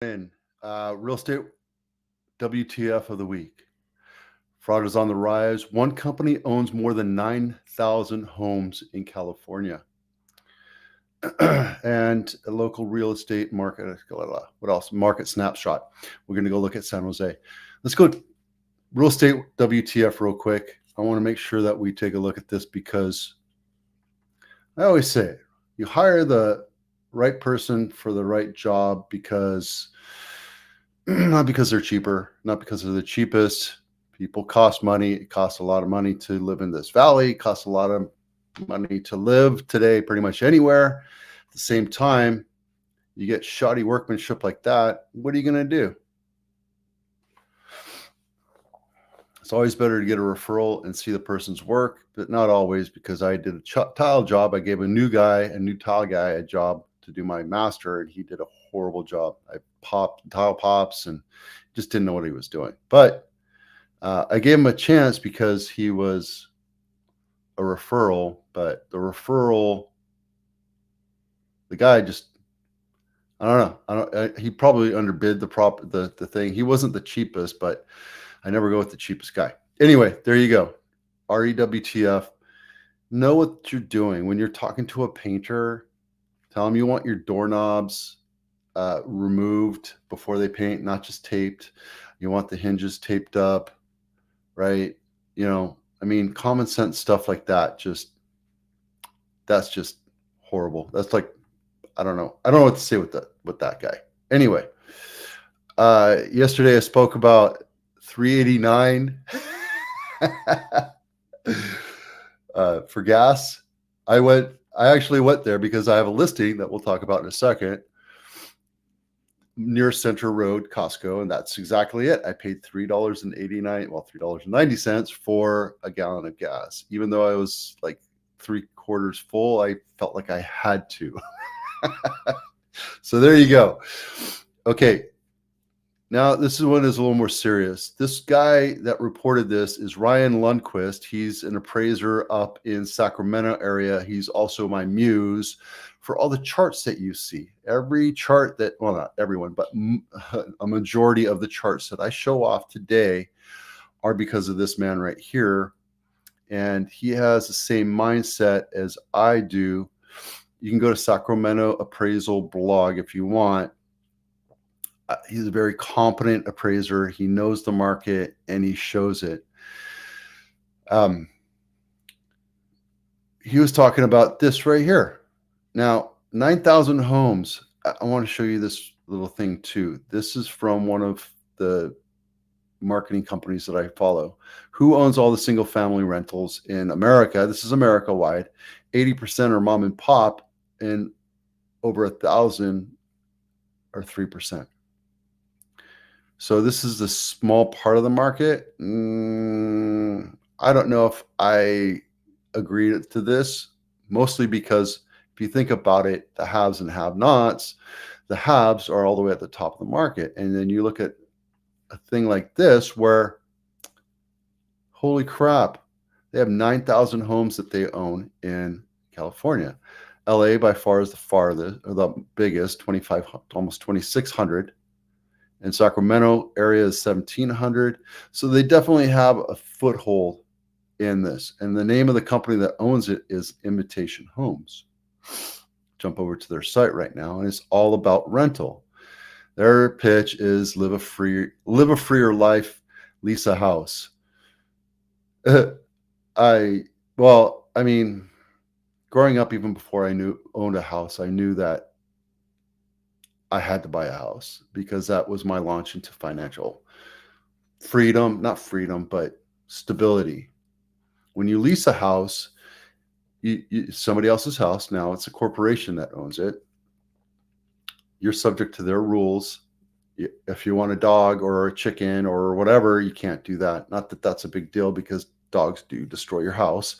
In real estate WTF of the week. Fraud is on the rise. One company owns more than 9,000 homes in California. And a local real estate market. What else? Market snapshot. We're going to go look at San Jose. Let's go real estate WTF real quick. I want to make sure that we take a look at this because I always say it. You hire the right person for the right job because not because they're cheaper, not because they're the cheapest. People cost money. It costs a lot of money to live in this valley. It costs a lot of money to live today pretty much anywhere. At the same time, you get shoddy workmanship like that. What are you going to do? It's always better to get a referral and see the person's work, but not always, because I did a tile job. I gave a new tile guy a job to do my master, and he did a horrible job. I popped tile pops and just didn't know what he was doing. But I gave him a chance because he was a referral, but the guy just, I don't know. He probably underbid the thing. He wasn't the cheapest, but I never go with the cheapest guy. Anyway, there you go. REWTF. Know what you're doing. When you're talking to a painter, tell them you want your doorknobs removed before they paint, not just taped. You want the hinges taped up, right? Common sense stuff like that. That's just horrible. That's like, I don't know what to say with that guy. Anyway, yesterday I spoke about 389 for gas. I actually went there because I have a listing that we'll talk about in a second near Center Road, Costco, and that's exactly it. I paid $3.90 for a gallon of gas. Even though I was like 3/4 full, I felt like I had to. So there you go. Okay. Now, this one is a little more serious. This guy that reported this is Ryan Lundquist. He's an appraiser up in Sacramento area. He's also my muse for all the charts that you see. Every chart that, well, not everyone, but a majority of the charts that I show off today are because of this man right here. And he has the same mindset as I do. You can go to Sacramento Appraisal blog if you want. He's a very competent appraiser. He knows the market and he shows it. He was talking about this right here. Now, 9,000 homes. I want to show you this little thing too. This is from one of the marketing companies that I follow. Who owns all the single family rentals in America? This is America wide. 80% are mom and pop, and over 1,000 are 3%. So this is the small part of the market. I don't know if I agree to this, mostly because if you think about it, the haves and have-nots, the haves are all the way at the top of the market. And then you look at a thing like this where, holy crap, they have 9,000 homes that they own in California. LA by far is the farthest, or the biggest, 25, almost 2,600. And Sacramento area is 1,700. So they definitely have a foothold in this. And the name of the company that owns it is Invitation Homes. Jump over to their site right now, and it's all about rental. Their pitch is live a freer life, lease a house. Growing up, even before I owned a house, I knew that I had to buy a house because that was my launch into financial freedom, not freedom, but stability. When you lease a house, somebody else's house, now it's a corporation that owns it. You're subject to their rules. If you want a dog or a chicken or whatever, you can't do that. Not that that's a big deal, because dogs do destroy your house,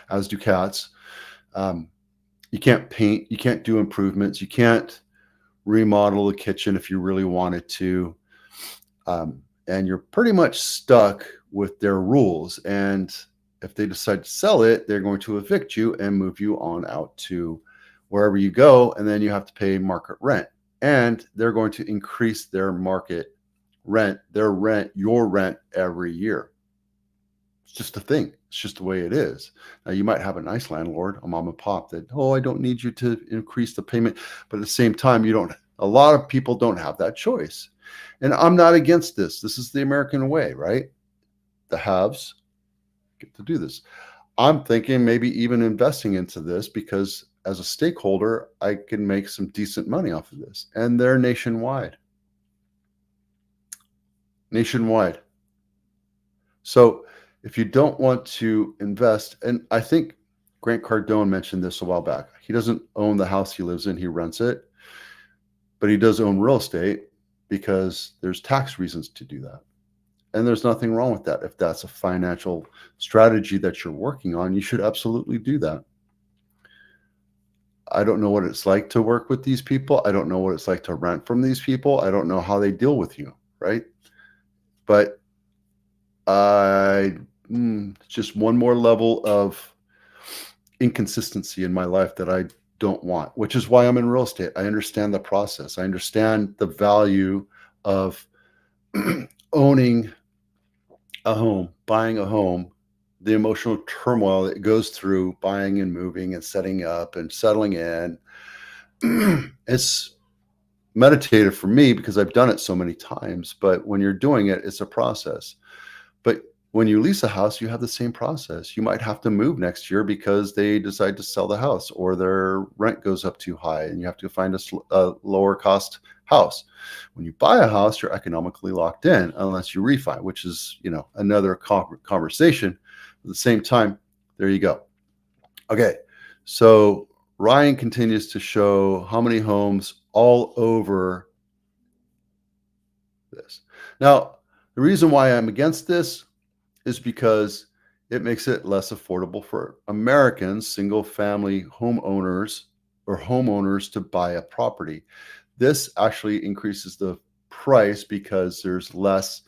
as do cats. You can't paint, you can't do improvements, you can't remodel the kitchen if you really wanted to, and you're pretty much stuck with their rules. And if they decide to sell it, they're going to evict you and move you on out to wherever you go, and then you have to pay market rent. and they're going to increase their market rent, your rent every year. It's just a thing. It's just the way it is. Now, you might have a nice landlord, a mom and pop that, oh, I don't need you to increase the payment. But at the same time, a lot of people don't have that choice. And I'm not against this. This is the American way, right? The haves get to do this. I'm thinking maybe even investing into this because as a stakeholder, I can make some decent money off of this. And they're nationwide. Nationwide. So if you don't want to invest, and I think Grant Cardone mentioned this a while back. He doesn't own the house he lives in, he rents it, but he does own real estate because there's tax reasons to do that. And there's nothing wrong with that. If that's a financial strategy that you're working on, you should absolutely do that. I don't know what it's like to work with these people. I don't know what it's like to rent from these people. I don't know how they deal with you, right? But I just one more level of inconsistency in my life that I don't want, which is why I'm in real estate. I understand the process. I understand the value of owning a home, buying a home, the emotional turmoil that goes through buying and moving and setting up and settling in. It's meditative for me because I've done it so many times. But when you're doing it, it's a process. But when you lease a house, you have the same process. You might have to move next year because they decide to sell the house or their rent goes up too high and you have to find a lower cost house. When you buy a house, you're economically locked in unless you refi, which is, another conversation. At the same time, there you go. Okay, so Ryan continues to show how many homes all over this. Now, the reason why I'm against this is because it makes it less affordable for Americans, single family homeowners or homeowners to buy a property. This actually increases the price because there's less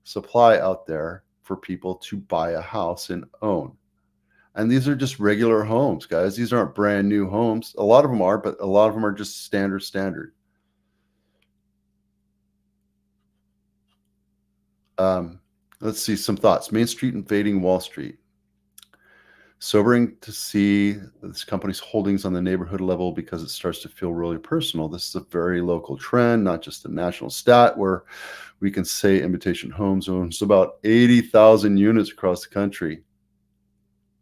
supply out there for people to buy a house and own. And these are just regular homes, guys. These aren't brand new homes. A lot of them are, but a lot of them are just standard. Let's see some thoughts. Main Street invading Wall Street. Sobering to see this company's holdings on the neighborhood level because it starts to feel really personal. This is a very local trend, not just a national stat where we can say Invitation Homes owns about 80,000 units across the country.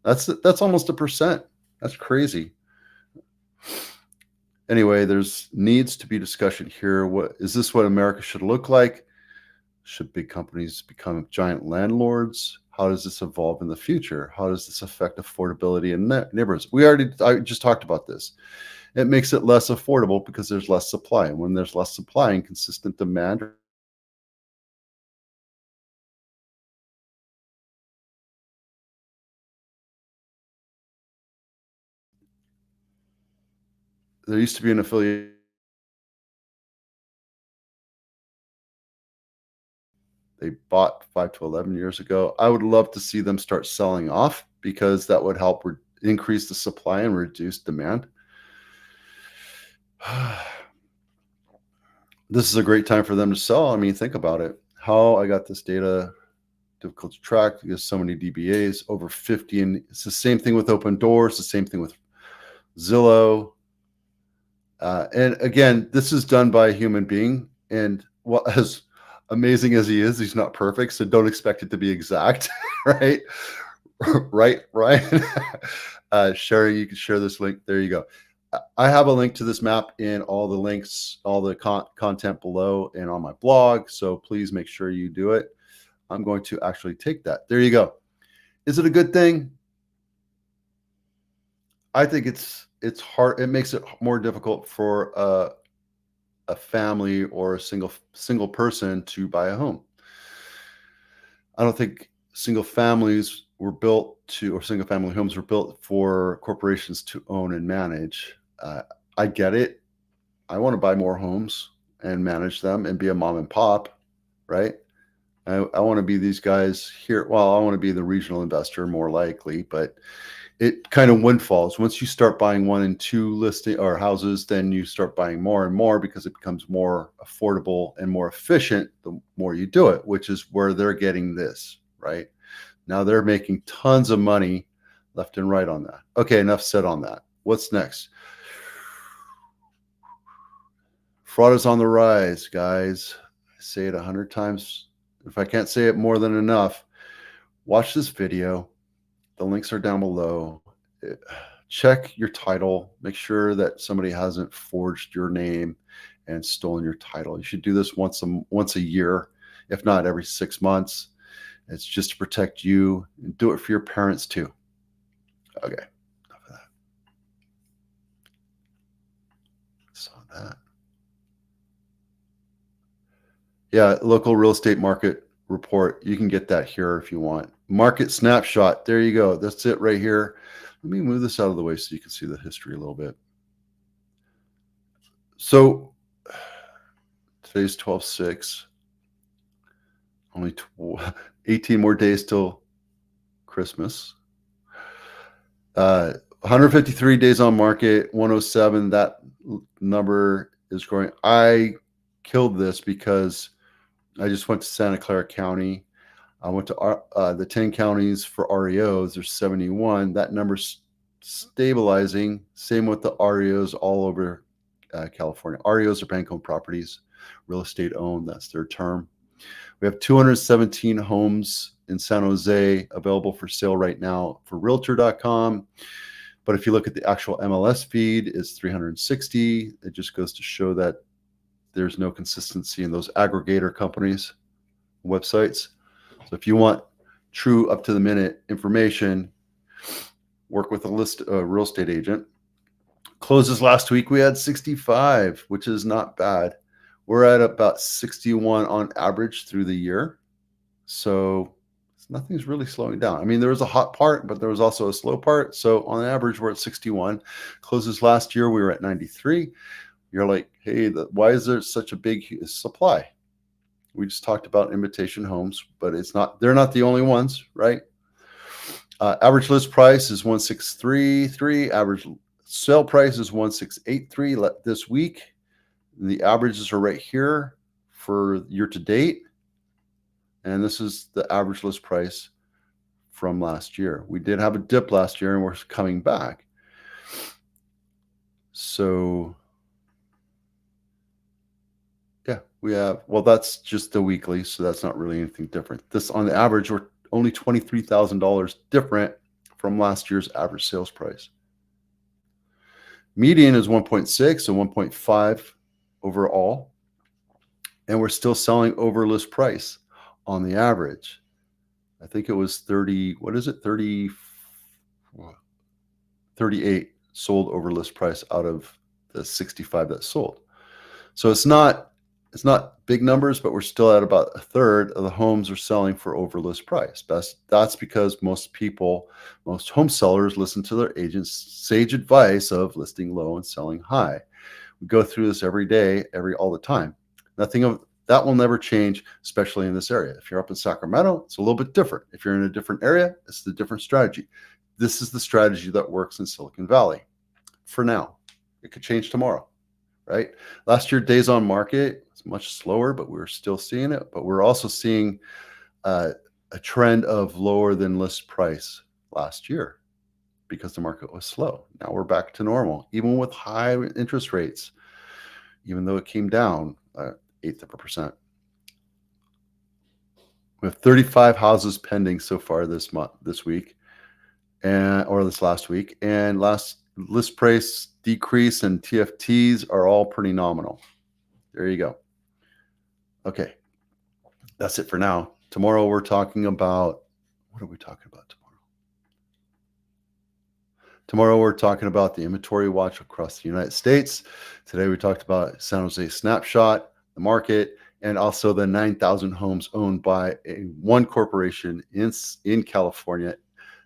That's almost 1%. That's crazy. Anyway, there's needs to be discussion here. What is this? What America should look like? Should big companies become giant landlords? How does this evolve in the future? How does this affect affordability in neighborhoods? I just talked about this. It makes it less affordable because there's less supply. And when there's less supply and consistent demand, there used to be an affiliate. They bought 5 to 11 years ago. I would love to see them start selling off because that would help increase the supply and reduce demand. This is a great time for them to sell. I mean, think about it. How I got this data difficult to track because so many DBAs, over 50. And it's the same thing with Open Doors, the same thing with Zillow. And again, this is done by a human being. And as amazing as he is, he's not perfect. So don't expect it to be exact, right? Right. Sherry, you can share this link. There you go. I have a link to this map in all the links, all the content below and on my blog. So please make sure you do it. I'm going to actually take that. There you go. Is it a good thing? I think it's hard. It makes it more difficult for a family or a single person to buy a home. I don't think single families were built to, or single family homes were built for corporations to own and manage. I get it. I want to buy more homes and manage them and be a mom and pop, right? I want to be these guys here. Well, I want to be the regional investor more likely, but it kind of windfalls. Once you start buying 1 and 2 listing or houses, then you start buying more and more because it becomes more affordable and more efficient the more you do it, which is where they're getting this, right? Now they're making tons of money left and right on that. Okay, enough said on that. What's next? Fraud is on the rise, guys. I say it 100 times. If I can't say it more than enough, watch this video. The links are down below. Check your title. Make sure that somebody hasn't forged your name and stolen your title. You should do this once a year, if not every 6 months. It's just to protect you, and do it for your parents too. Okay, enough of that. Saw that. Yeah, local real estate market report. You can get that here if you want. Market snapshot. There you go. That's it right here. Let me move this out of the way so you can see the history a little bit. So today's 12/6. Only 18 more days till Christmas. 153 days on market, 107. That number is growing. I killed this because I just went to Santa Clara County. I went to the 10 counties for REOs. There's 71. That number's stabilizing. Same with the REOs all over California. REOs are bank-owned properties, real estate owned. That's their term. We have 217 homes in San Jose available for sale right now for Realtor.com. But if you look at the actual MLS feed, it's 360. It just goes to show that there's no consistency in those aggregator companies' websites. So if you want true up-to-the-minute information, work with a real estate agent. Closes last week, we had 65, which is not bad. We're at about 61 on average through the year. So nothing's really slowing down. I mean, there was a hot part, but there was also a slow part. So on average, we're at 61. Closes last year, we were at 93. You're like, hey, why is there such a big supply? We just talked about imitation homes, but they're not the only ones, right? Average list price is 1,633. Average sale price is 1,683 this week. The averages are right here for year to date. And this is the average list price from last year. We did have a dip last year and we're coming back. So yeah, we have, well, that's just the weekly. So that's not really anything different. This on the average, we're only $23,000 different from last year's average sales price. Median is 1.6 and 1.5 overall. And we're still selling over list price on the average. I think it was 38 sold over list price out of the 65 that sold. So it's not big numbers, but we're still at about a third of the homes are selling for over list price. That's because most home sellers listen to their agents' sage advice of listing low and selling high. We go through this every day, all the time. Nothing of that will never change, especially in this area. If you're up in Sacramento, it's a little bit different. If you're in a different area, it's a different strategy. This is the strategy that works in Silicon Valley for now. It could change tomorrow, right? Last year, days on market was much slower, but we're still seeing it. But we're also seeing a trend of lower than list price last year because the market was slow. Now we're back to normal, even with high interest rates, even though it came down 0.1%. We have 35 houses pending so far this week, or this last week, and last list price decrease and TFTs are all pretty nominal. There you go. Okay, that's it for now. Tomorrow we're talking about, what are we talking about tomorrow? Tomorrow we're talking about the inventory watch across the United States. Today we talked about San Jose snapshot, the market, and also the 9,000 homes owned by one corporation in California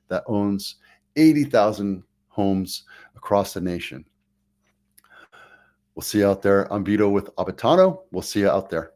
that owns 80,000 homes across the nation. We'll see you out there. I'm Vito with Abitano. We'll see you out there.